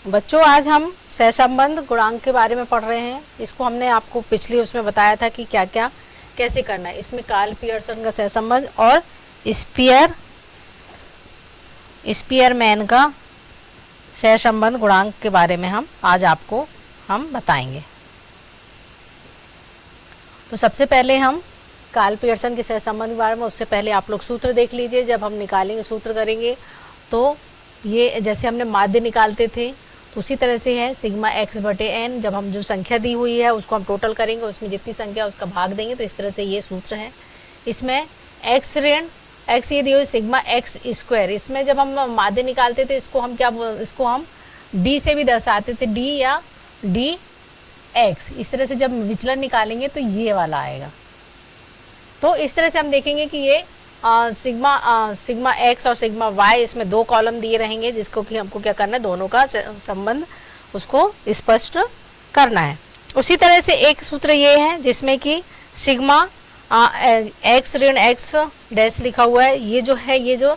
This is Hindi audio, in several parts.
बच्चों, आज हम सहसंबंध गुणांक के बारे में पढ़ रहे हैं। इसको हमने आपको पिछली उसमें बताया था कि क्या क्या कैसे करना है। इसमें कार्ल पियर्सन का सहसंबंध और स्पीयरमैन का सहसंबंध गुणांक के बारे में आज आपको हम बताएंगे। तो सबसे पहले हम कार्ल पियर्सन के सहसंबंध के बारे में, उससे पहले आप लोग सूत्र देख लीजिए। जब हम निकालेंगे, सूत्र करेंगे, तो ये जैसे हमने माध्य निकालते थे तो उसी तरह से है सिग्मा एक्स बटे एन। जब हम जो संख्या दी हुई है उसको हम टोटल करेंगे, उसमें जितनी संख्या उसका भाग देंगे, तो इस तरह से ये सूत्र है। इसमें एक्स ऋण एक्स ये दी हुई सिग्मा एक्स स्क्वायर। इसमें जब हम माध्य निकालते थे इसको हम डी से भी दर्शाते थे, डी या डी एक्स। इस तरह से जब विचलन निकालेंगे तो ये वाला आएगा। तो इस तरह से हम देखेंगे कि ये सिग्मा एक्स और सिग्मा वाई, इसमें दो कॉलम दिए रहेंगे, जिसको कि हमको क्या करना है, दोनों का संबंध उसको स्पष्ट करना है। उसी तरह से एक सूत्र ये है जिसमें कि सिग्मा एक्स ऋण एक्स डैश लिखा हुआ है। ये जो है, ये जो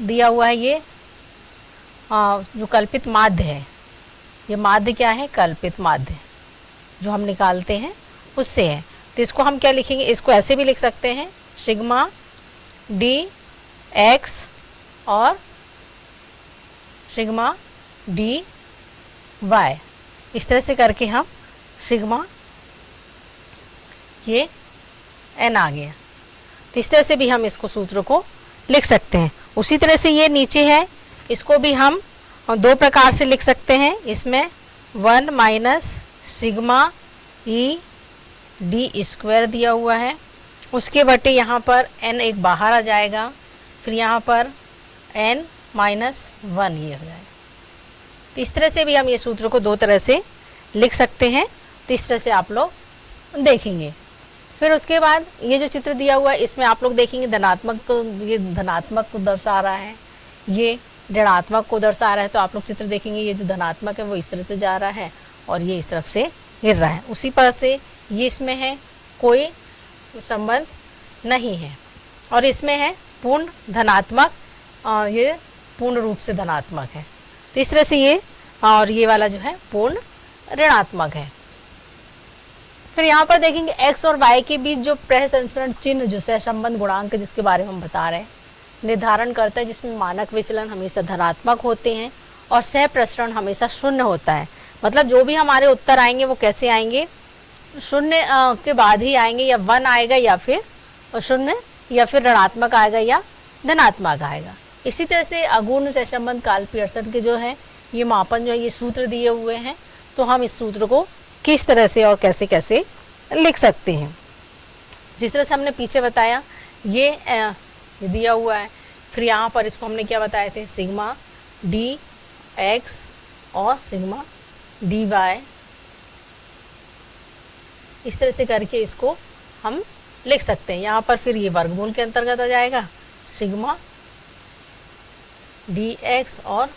दिया हुआ है, ये जो कल्पित माध्य है, ये माध्य क्या है, कल्पित माध्य जो हम निकालते हैं उससे है। तो इसको हम क्या लिखेंगे, इसको ऐसे भी लिख सकते हैं, सिग्मा डी एक्स और सिग्मा डी वाई। इस तरह से करके हम सिग्मा, ये एन आ गया। तो इस तरह से भी हम इसको सूत्र को लिख सकते हैं। उसी तरह से ये नीचे है, इसको भी हम दो प्रकार से लिख सकते हैं। इसमें 1 minus sigma E D square दिया हुआ है, उसके बटे यहाँ पर n एक बाहर आ जाएगा, फिर यहाँ पर n माइनस 1 ये हो जाएगा। तो इस तरह से भी हम ये सूत्र को दो तरह से लिख सकते हैं। तो इस तरह से आप लोग देखेंगे। फिर उसके बाद ये जो चित्र दिया हुआ है, इसमें आप लोग देखेंगे धनात्मक को, ये धनात्मक को दर्शा रहा है, ये ऋणात्मक को दर्शा रहा है। तो आप लोग चित्र देखेंगे, ये जो धनात्मक है वो इस तरह से जा रहा है और ये इस तरफ से गिर रहा है। उसी पर से ये इसमें है कोई संबंध नहीं है, और इसमें है पूर्ण धनात्मक, ये पूर्ण रूप से धनात्मक है। तो इस तरह से ये, और ये वाला जो है पूर्ण ऋणात्मक है। फिर यहाँ पर देखेंगे x और y के बीच जो प्रसंस्करण चिन्ह, जो सहसंबंध गुणांक जिसके बारे में हम बता रहे हैं, निर्धारण करता है, जिसमें मानक विचलन हमेशा धनात्मक होते हैं और सह प्रसरण हमेशा शून्य होता है। मतलब जो भी हमारे उत्तर आएंगे वो कैसे आएंगे, शून्य के बाद ही आएंगे, या 1 आएगा या फिर शून्य, या फिर ऋणात्मक आएगा या धनात्मक आएगा। इसी तरह से अगुण सहसंबंध कार्ल पियर्सन के जो है ये मापन, जो है ये सूत्र दिए हुए हैं। तो हम इस सूत्र को किस तरह से और कैसे कैसे लिख सकते हैं, जिस तरह से हमने पीछे बताया, ये दिया हुआ है। फिर यहाँ पर इसको हमने क्या बताए थे, सिग्मा डी एक्स और सिग्मा डी वाई। इस तरह से करके इसको हम लिख सकते हैं। यहाँ पर फिर ये वर्गमूल के अंतर्गत आ जाएगा, सिग्मा डी एक्स और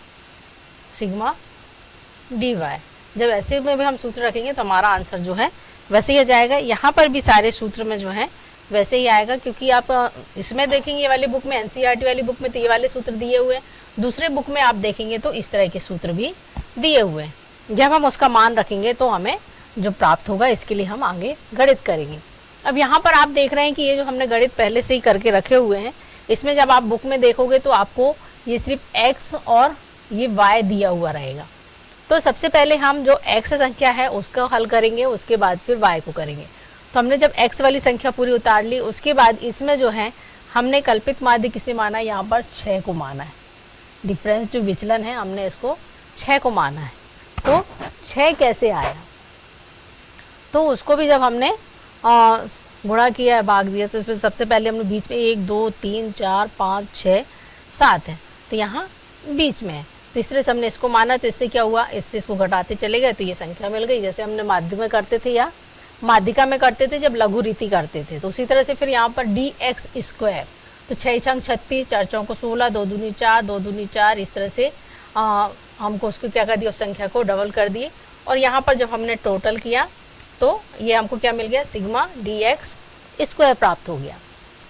सिग्मा डी वाई। जब ऐसे में भी हम सूत्र रखेंगे तो हमारा आंसर जो है वैसे ही आ जाएगा। यहाँ पर भी सारे सूत्र में जो है वैसे ही आएगा, क्योंकि आप इसमें देखेंगे, ये वाली बुक में, एनसीईआरटी वाली बुक में तो ये वाले सूत्र दिए हुए हैं। दूसरे बुक में आप देखेंगे तो इस तरह के सूत्र भी दिए हुए हैं। जब हम उसका मान रखेंगे तो हमें जो प्राप्त होगा, इसके लिए हम आगे गणित करेंगे। अब यहाँ पर आप देख रहे हैं कि ये जो हमने गणित पहले से ही करके रखे हुए हैं, इसमें जब आप बुक में देखोगे तो आपको ये सिर्फ x और ये y दिया हुआ रहेगा। तो सबसे पहले हम जो x संख्या है उसको हल करेंगे, उसके बाद फिर y को करेंगे। तो हमने जब x वाली संख्या पूरी उतार ली, उसके बाद इसमें जो है हमने कल्पित माध्य किसे माना है, यहाँ पर 6 को माना है। डिफरेंस जो विचलन है हमने इसको 6 को माना है। तो 6 कैसे आया, तो उसको भी जब हमने गुणा किया है, भाग दिया, तो इसमें सबसे पहले हमने बीच में 1 2 3 4 5 6 7 है, तो यहाँ बीच में है। तो इस तरह से हमने इसको माना। तो इससे क्या हुआ, इससे इसको घटाते चले गए तो ये संख्या मिल गई, जैसे हमने माध्य में करते थे या माध्यिका में करते थे जब लघु रीति करते थे। तो उसी तरह से फिर यहाँ पर डी एक्स स्क्वायर, तो 6 छंग 36, 4 चौको 16, 2 दूनी 4, 2 दूनी 4। इस तरह से हमको उसको क्या कर दिया, उस संख्या को डबल कर दिए। और यहाँ पर जब हमने टोटल किया तो ये हमको क्या मिल गया, सिग्मा डी एक्स स्क्वायर प्राप्त हो गया।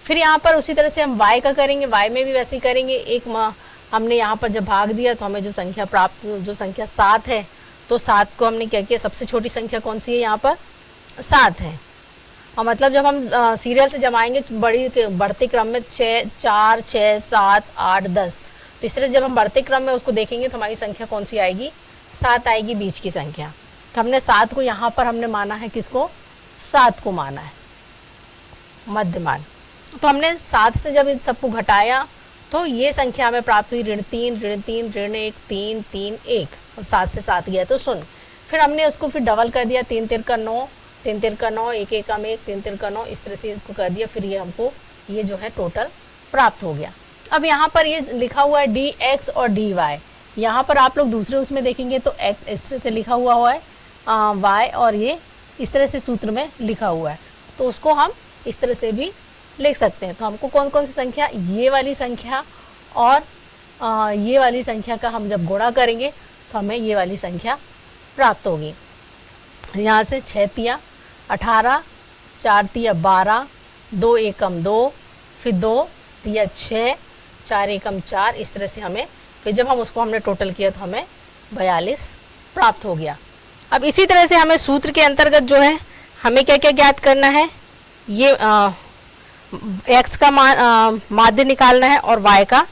फिर यहाँ पर उसी तरह से हम y का करेंगे, y में भी वैसे ही करेंगे। एक हमने यहाँ पर जब भाग दिया तो हमें जो संख्या प्राप्त, जो संख्या 7 है, तो 7 को हमने क्या किया, सबसे छोटी संख्या कौन सी है यहाँ पर, 7 है। और मतलब जब हम सीरियल से जमाएंगे बढ़ते क्रम में 6, 4, 6, 7, 8, 10, तो इस तरह जब हम बढ़ते क्रम में उसको देखेंगे तो हमारी संख्या कौन सी आएगी, 7 आएगी, बीच की संख्या। तो हमने 7 को यहाँ पर हमने माना है, किसको, 7 को माना है, मध्यमान। तो हमने 7 से जब इन सबको घटाया तो ये संख्या हमें प्राप्त हुई ऋण 3, ऋण 3, ऋण 1, 3, 3, 1, और 7 से 7 गया तो 0। फिर हमने उसको फिर डबल कर दिया, 3 3 का 9, 3 3 का 9, 1 1 का 1, 3 3 का 9, इस तरह से इसको कर दिया। फिर ये हमको ये जो है टोटल प्राप्त हो गया। अब यहाँ पर ये लिखा हुआ है dx और dy। यहाँ पर आप लोग दूसरे उसमें देखेंगे तो x इस तरह से लिखा हुआ है, y और ये इस तरह से सूत्र में लिखा हुआ है, तो उसको हम इस तरह से भी लिख सकते हैं। तो हमको कौन कौन सी संख्या, ये वाली संख्या और ये वाली संख्या का हम जब गुणा करेंगे तो हमें ये वाली संख्या प्राप्त होगी। यहाँ से 6 तिया 18, 4 तिया 12, 2 एकम 2, फिर 2 तिया 6, 4 एकम 4, इस तरह से हमें, फिर जब हम उसको हमने टोटल किया तो हमें 42 प्राप्त हो गया। अब इसी तरह से हमें सूत्र के अंतर्गत जो है हमें क्या क्या ज्ञात करना है, ये x का माध्य निकालना है और y का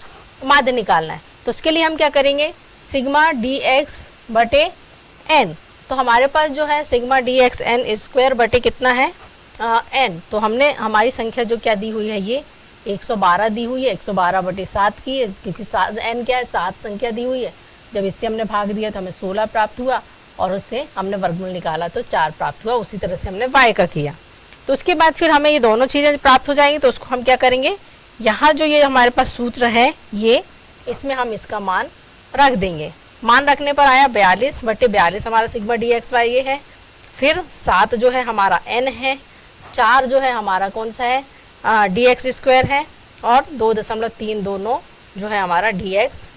माध्य निकालना है। तो उसके लिए हम क्या करेंगे, सिग्मा dx बटे n। तो हमारे पास जो है सिग्मा dx n स्क्वायर बटे कितना है, n। तो हमने हमारी संख्या जो क्या दी हुई है, ये 112 दी हुई है, 112 बटे 7 की है, क्योंकि n क्या है, 7 संख्या दी हुई है। जब इससे हमने भाग दिया तो हमें 16 प्राप्त हुआ, और उससे हमने वर्गमूल निकाला तो 4 प्राप्त हुआ। उसी तरह से हमने y का किया। तो उसके बाद फिर हमें ये दोनों चीज़ें प्राप्त हो जाएंगी। तो उसको हम क्या करेंगे, यहाँ जो ये हमारे पास सूत्र है, ये इसमें हम इसका मान रख देंगे। मान रखने पर आया 42 बटे 42 हमारा सिग्मा dxy ये है। फिर 7 जो है हमारा n है, 4 जो है हमारा कौन सा है, dx स्क्वायर है, और 2.329 जो है हमारा dx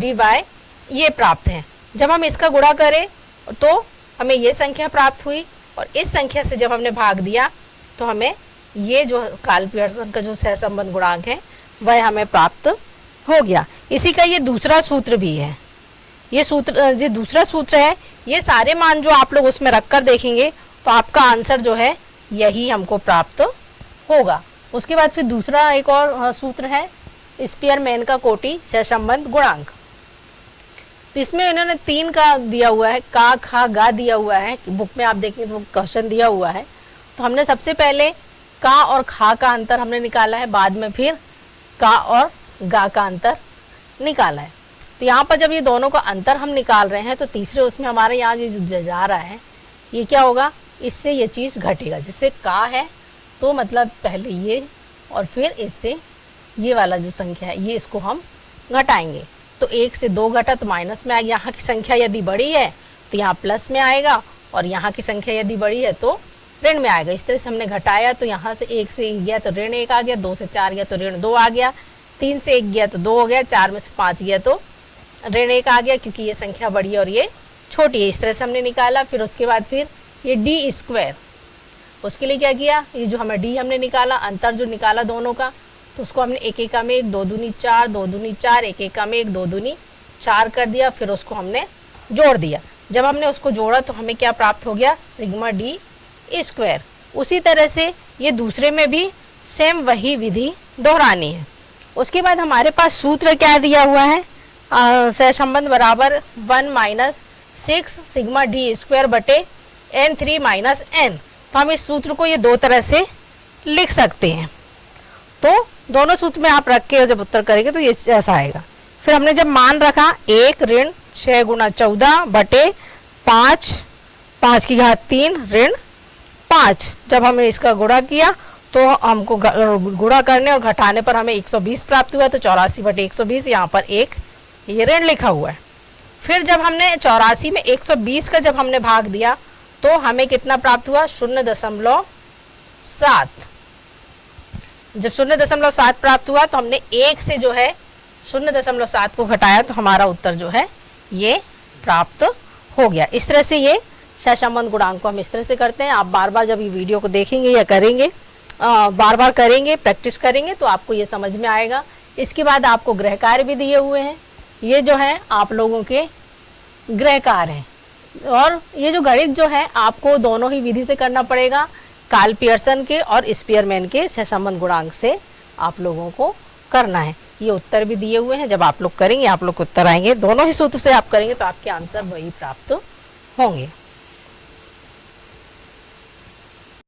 dy ये प्राप्त है। जब हम इसका गुणा करें तो हमें ये संख्या प्राप्त हुई, और इस संख्या से जब हमने भाग दिया तो हमें ये जो कार्ल पियर्सन का जो सहसंबंध गुणांक है वह हमें प्राप्त हो गया। इसी का ये दूसरा सूत्र भी है। ये सूत्र जो दूसरा सूत्र है, ये सारे मान जो आप लोग उसमें रख कर देखेंगे तो आपका आंसर जो है यही हमको प्राप्त होगा। उसके बाद फिर दूसरा एक और सूत्र है, स्पीयरमैन का कोटि सहसंबंध गुणांक। तो इसमें इन्होंने 3 का दिया हुआ है, का खा गा दिया हुआ है, बुक में आप देखेंगे तो क्वेश्चन दिया हुआ है। तो हमने सबसे पहले का और खा का अंतर हमने निकाला है, बाद में फिर का और गा का अंतर निकाला है। तो यहाँ पर जब ये दोनों का अंतर हम निकाल रहे हैं तो तीसरे उसमें हमारे यहाँ जो जा रहा है ये क्या होगा, इससे ये चीज़ घटेगा। जिससे का है तो मतलब पहले ये और फिर इससे ये वाला जो संख्या है ये इसको हम घटाएंगे। तो 1 से 2 घटा तो माइनस में आएगा। यहाँ की संख्या यदि बड़ी है तो यहाँ प्लस में आएगा, और यहाँ की संख्या यदि बड़ी है तो ऋण में आएगा। इस तरह से हमने घटाया तो यहाँ से 1 से 1 गया तो ऋण 1 आ गया, 2 से 4 गया तो ऋण 2 आ गया, 3 से 1 गया तो 2 हो गया, 4 में से 5 गया तो ऋण 1 आ गया, क्योंकि ये संख्या बड़ी है और ये छोटी है। इस तरह से हमने निकाला। फिर उसके बाद फिर ये डी स्क्वायर, उसके लिए क्या किया, ये जो हमें डी हमने निकाला, अंतर जो निकाला दोनों का, तो उसको हमने 1 1 में 1, 2 दूनी 4, 2 दूनी 4, 1 1 में 1, 2 दूनी 4 कर दिया। फिर उसको हमने जोड़ दिया। जब हमने उसको जोड़ा तो हमें क्या प्राप्त हो गया, सिग्मा डी स्क्वायर। उसी तरह से ये दूसरे में भी सेम वही विधि दोहरानी है। उसके बाद हमारे पास सूत्र क्या दिया हुआ है, सहसंबंध बराबर 1 - 6 सिग्मा डी स्क्वायर बटे n3 - n। तो हम इस सूत्र को ये दो तरह से लिख सकते हैं। तो दोनों सूत्र में आप रख के जब उत्तर करेंगे तो ये ऐसा आएगा। फिर हमने जब मान रखा 1 ऋण 6 × 14 बटे 5 5 की घात 3 ऋण 5। जब हमने इसका गुणा किया तो हमको गुणा करने और घटाने पर हमें 120 प्राप्त हुआ। तो 84 बटे 120 यहाँ पर एक ये ऋण लिखा हुआ है। फिर जब हमने 84 में 120 का जब हमने भाग दिया तो हमें कितना प्राप्त हुआ, 0.7। जब 0.7 प्राप्त हुआ तो हमने 1 से जो है 0.7 को घटाया तो हमारा उत्तर जो है ये प्राप्त हो गया। इस तरह से ये सहसंबंध गुणांक को हम इस तरह से करते हैं। आप बार बार जब ये वीडियो को देखेंगे या करेंगे, बार बार करेंगे, प्रैक्टिस करेंगे तो आपको ये समझ में आएगा इसके बाद आपको गृह कार्य भी दिए हुए हैं। ये जो है आप लोगों के गृह कार्य हैं और ये जो गणित जो है आपको दोनों ही विधि से करना पड़ेगा, कार्ल पियर्सन के और स्पीयरमैन के सहसंबंध गुणांक से आप लोगों को करना है। ये उत्तर भी दिए हुए हैं, जब आप लोग करेंगे आप लोग को उत्तर आएंगे, दोनों ही सूत्र से आप करेंगे तो आपके आंसर वही प्राप्त होंगे।